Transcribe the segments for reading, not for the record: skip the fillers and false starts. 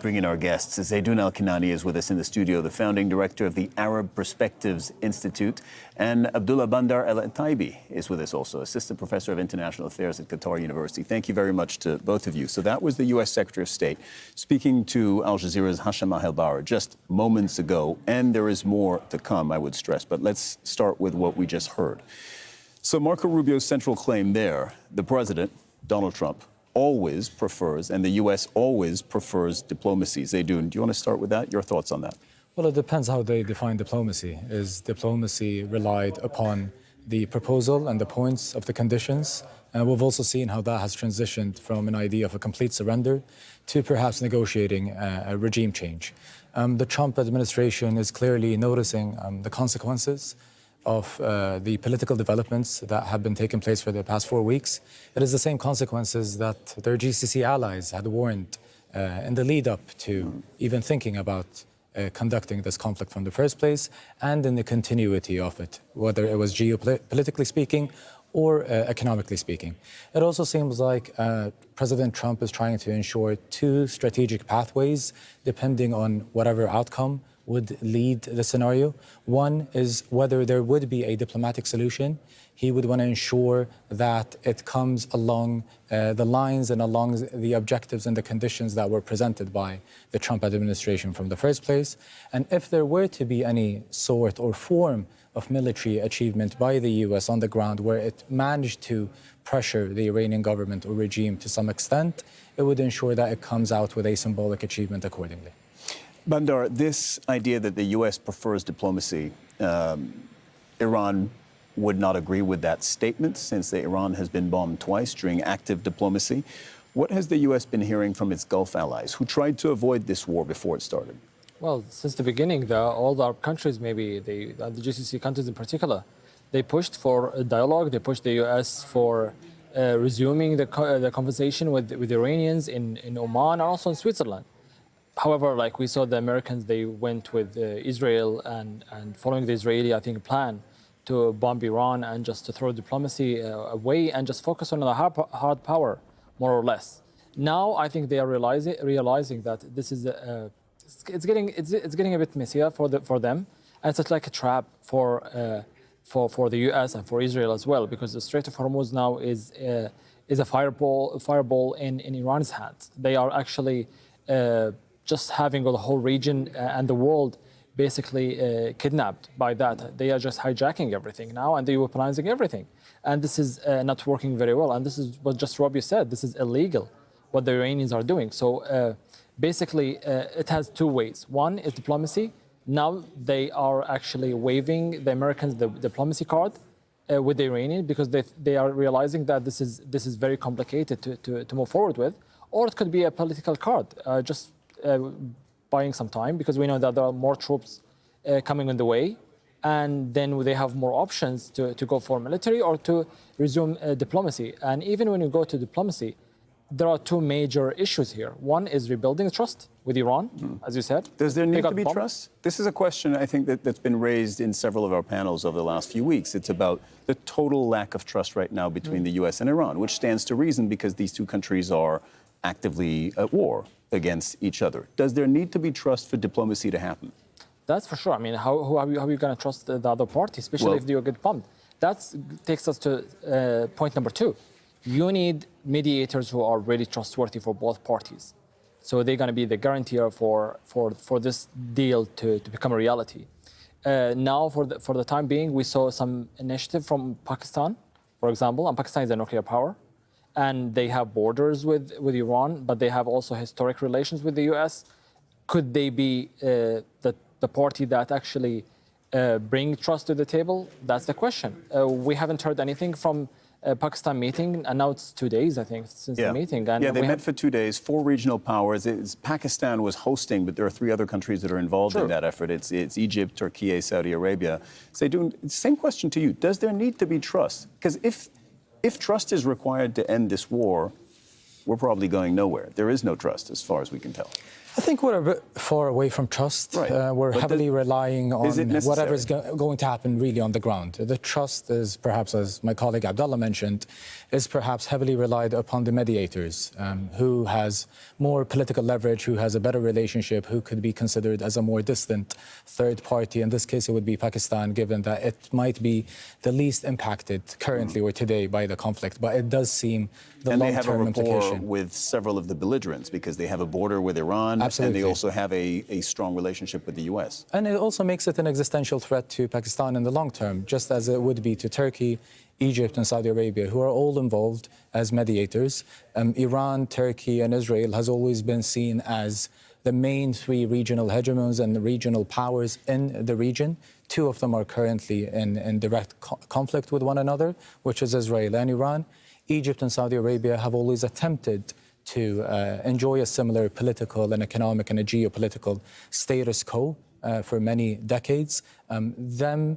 Bringing our guests. Zeidon Alkinani is with us in the studio, the founding director of the Arab Perspectives Institute. And Abdullah Al-Otaibi is with us also, assistant professor of international affairs at Qatar University. Thank you very much to both of you. So that was the U.S. Secretary of State speaking to Al Jazeera's Hasham Al-Helbara just moments ago. And there is more to come, I would stress. But let's start with what we just heard. So Marco Rubio's central claim there, the president, Donald Trump, always prefers, and the U.S. always prefers diplomacy. Zeidon, do you want to start with that? Your thoughts on that? Well, it depends how they define diplomacy. Is diplomacy relied upon the proposal and the points of the conditions? And we've also seen how that has transitioned from an idea of a complete surrender to perhaps negotiating a regime change. The Trump administration is clearly noticing the consequences of the political developments that have been taking place for the past 4 weeks. It is the same consequences that their GCC allies had warned in the lead up to even thinking about conducting this conflict from the first place, and in the continuity of it, whether it was geopolitically speaking or economically speaking. It also seems like President Trump is trying to ensure two strategic pathways depending on whatever outcome would lead the scenario. One is whether there would be a diplomatic solution. He would want to ensure that it comes along the lines and along the objectives and the conditions that were presented by the Trump administration from the first place. And if there were to be any sort or form of military achievement by the U.S. on the ground where it managed to pressure the Iranian government or regime to some extent, it would ensure that it comes out with a symbolic achievement accordingly. Bandar, this idea that the U.S. prefers diplomacy, Iran would not agree with that statement since Iran has been bombed twice during active diplomacy. What has the U.S. been hearing from its Gulf allies who tried to avoid this war before it started? Well, since the beginning, all the Arab countries, maybe the GCC countries in particular, they pushed for a dialogue. They pushed the U.S. for resuming the conversation with the Iranians in Oman and also in Switzerland. However, like we saw the Americans, they went with Israel and following the Israeli, I think, plan to bomb Iran and just to throw diplomacy away and just focus on the hard power, more or less. Now, I think they are realizing that this is it's getting a bit messier for them, and it's like a trap for the U.S. and for Israel as well, because the Strait of Hormuz now is a fireball in Iran's hands. They are actually just having the whole region and the world basically kidnapped by that. They are just hijacking everything now and they're weaponizing everything. And this is not working very well. And this is what just Rubio said. This is illegal, what the Iranians are doing. So basically, it has two ways. One is diplomacy. Now they are actually waving the Americans the diplomacy card with the Iranians because they are realizing that this is very complicated to move forward with. Or it could be a political card, just buying some time, because we know that there are more troops coming on the way, and then they have more options to go for military or to resume diplomacy. And even when you go to diplomacy, there are two major issues here. One is rebuilding trust with Iran, as you said. Does there need to be trust? This is a question, I think, that's been raised in several of our panels over the last few weeks. It's about the total lack of trust right now between the U.S. and Iran, which stands to reason because these two countries are actively at war against each other. Does there need to be trust for diplomacy to happen? That's for sure. I mean, how are you going to trust the other party, especially if you get bombed? That takes us to point number two. You need mediators who are really trustworthy for both parties. So they're going to be the guarantor for this deal to become a reality. Now, for the time being, we saw some initiative from Pakistan, for example, and Pakistan is a nuclear power. And they have borders with Iran, but they have also historic relations with the U.S. Could they be the party that actually bring trust to the table? That's the question. We haven't heard anything from Pakistan meeting, and now it's 2 days, I think, since the meeting. And they met for 2 days, 4 regional powers. Pakistan was hosting, but there are 3 other countries that are involved in that effort. It's Egypt, Turkey, Saudi Arabia. Zeidon, same question to you. Does there need to be trust? Because if trust is required to end this war, we're probably going nowhere. There is no trust, as far as we can tell. I think we're a bit far away from trust. Right. We're heavily relying on whatever is necessary? going to happen really on the ground. The trust is perhaps, as my colleague Abdullah mentioned, is perhaps heavily relied upon the mediators, who has more political leverage, who has a better relationship, who could be considered as a more distant third party. In this case, it would be Pakistan, given that it might be the least impacted currently or today by the conflict. But it does seem the And they have a long-term rapport implication. with several of the belligerents because they have a border with Iran. Absolutely. And they also have a strong relationship with the U.S. And it also makes it an existential threat to Pakistan in the long term, just as it would be to Turkey, Egypt and Saudi Arabia, who are all involved as mediators. Iran, Turkey and Israel has always been seen as the main three regional hegemons and the regional powers in the region. Two of them are currently in direct conflict with one another, which is Israel and Iran. Egypt and Saudi Arabia have always attempted to enjoy a similar political and economic and a geopolitical status quo for many decades. Them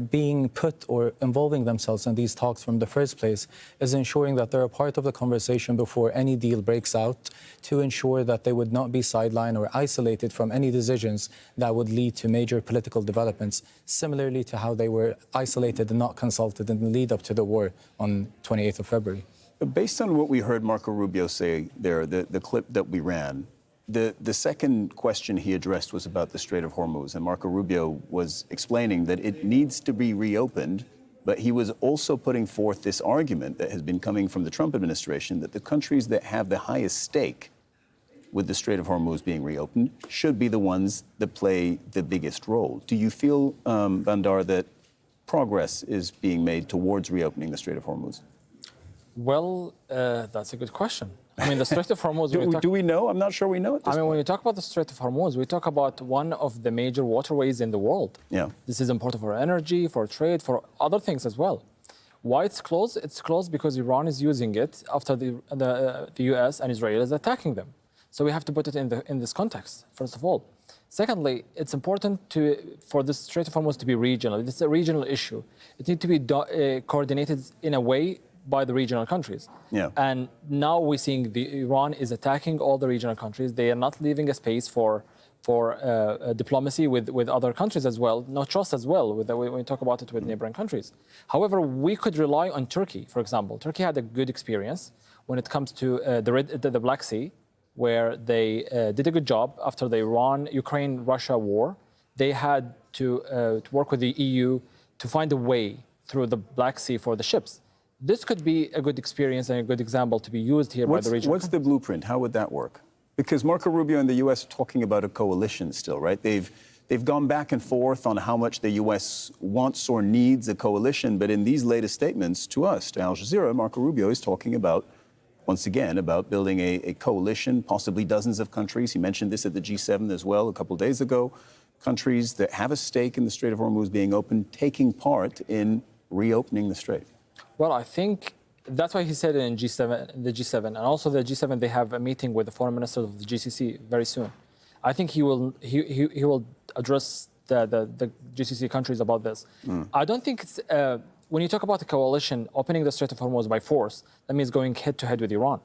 being put or involving themselves in these talks from the first place is ensuring that they're a part of the conversation before any deal breaks out, to ensure that they would not be sidelined or isolated from any decisions that would lead to major political developments, similarly to how they were isolated and not consulted in the lead up to the war on 28th of February. Based on what we heard Marco Rubio say there, the clip that we ran, the second question he addressed was about the Strait of Hormuz. And Marco Rubio was explaining that it needs to be reopened, but he was also putting forth this argument that has been coming from the Trump administration that the countries that have the highest stake with the Strait of Hormuz being reopened should be the ones that play the biggest role. Do you feel, Bandar, that progress is being made towards reopening the Strait of Hormuz? Well, that's a good question. I mean, the Strait of Hormuz... Do we know? I'm not sure we know at this point. when you talk about the Strait of Hormuz, we talk about one of the major waterways in the world. Yeah. This is important for energy, for trade, for other things as well. Why it's closed? It's closed because Iran is using it after the US and Israel is attacking them. So we have to put it in this context, first of all. Secondly, it's important for the Strait of Hormuz to be regional. It's a regional issue. It needs to be coordinated in a way by the regional countries. Yeah. And now we're seeing Iran is attacking all the regional countries. They are not leaving a space for diplomacy with other countries as well, no trust as well when we talk about it with neighboring countries. However, we could rely on Turkey, for example. Turkey had a good experience when it comes to the Black Sea, where they did a good job after the Ukraine-Russia war. They had to work with the EU to find a way through the Black Sea for the ships. This could be a good experience and a good example to be used here by the region. What's the blueprint? How would that work? Because Marco Rubio and the U.S. are talking about a coalition still, right? They've gone back and forth on how much the U.S. wants or needs a coalition, but in these latest statements to us, to Al Jazeera, Marco Rubio is talking about, once again, about building a coalition, possibly dozens of countries. He mentioned this at the G7 as well a couple of days ago. Countries that have a stake in the Strait of Hormuz being open, taking part in reopening the strait. Well, I think that's why he said it in the G7. And also the G7, they have a meeting with the foreign ministers of the GCC very soon. I think he will address the GCC countries about this. I don't think it's, when you talk about a coalition opening the Strait of Hormuz by force, that means going head-to-head with Iran.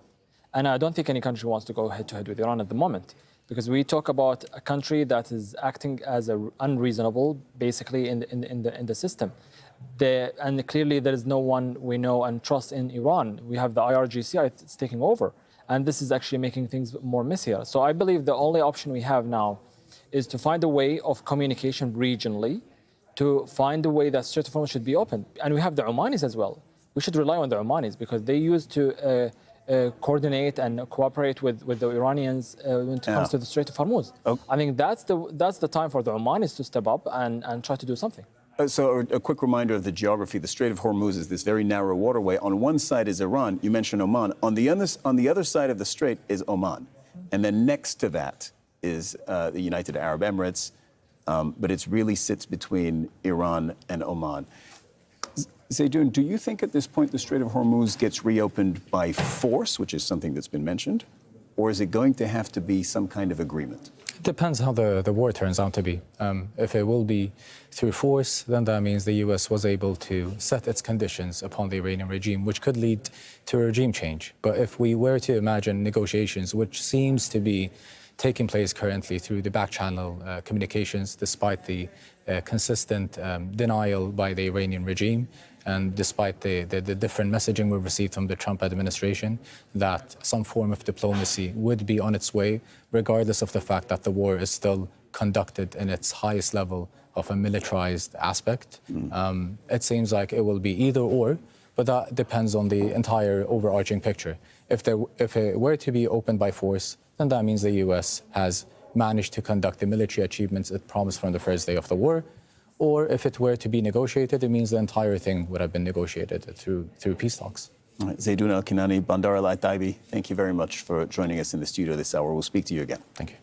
And I don't think any country wants to go head-to-head with Iran at the moment, because we talk about a country that is acting as unreasonable, basically, in the system. And clearly there is no one we know and trust in Iran. We have the IRGC, it's taking over. And this is actually making things more messier. So I believe the only option we have now is to find a way of communication regionally, to find a way that Strait of Hormuz should be open. And we have the Omanis as well. We should rely on the Omanis because they used to coordinate and cooperate with the Iranians when it comes to the Strait of Hormuz. Okay. I think that's the time for the Omanis to step up and try to do something. So a quick reminder of the geography. The Strait of Hormuz is this very narrow waterway. On one side is Iran. You mentioned Oman. On the other side of the strait is Oman. And then next to that is the United Arab Emirates. But it really sits between Iran and Oman. Zeidon, do you think at this point the Strait of Hormuz gets reopened by force, which is something that's been mentioned? Or is it going to have to be some kind of agreement? It depends how the war turns out to be. If it will be through force, then that means the U.S. was able to set its conditions upon the Iranian regime, which could lead to a regime change. But if we were to imagine negotiations, which seems to be taking place currently through the back-channel communications, despite the consistent denial by the Iranian regime and despite the different messaging we've received from the Trump administration that some form of diplomacy would be on its way, regardless of the fact that the war is still conducted in its highest level of a militarized aspect. It seems like it will be either or, but that depends on the entire overarching picture. If it were to be opened by force, then that means the U.S. has managed to conduct the military achievements it promised from the first day of the war. Or if it were to be negotiated, it means the entire thing would have been negotiated through peace talks. All right, Zeidon Alkinani, Bandar Al-Otaibi, thank you very much for joining us in the studio this hour. We'll speak to you again. Thank you.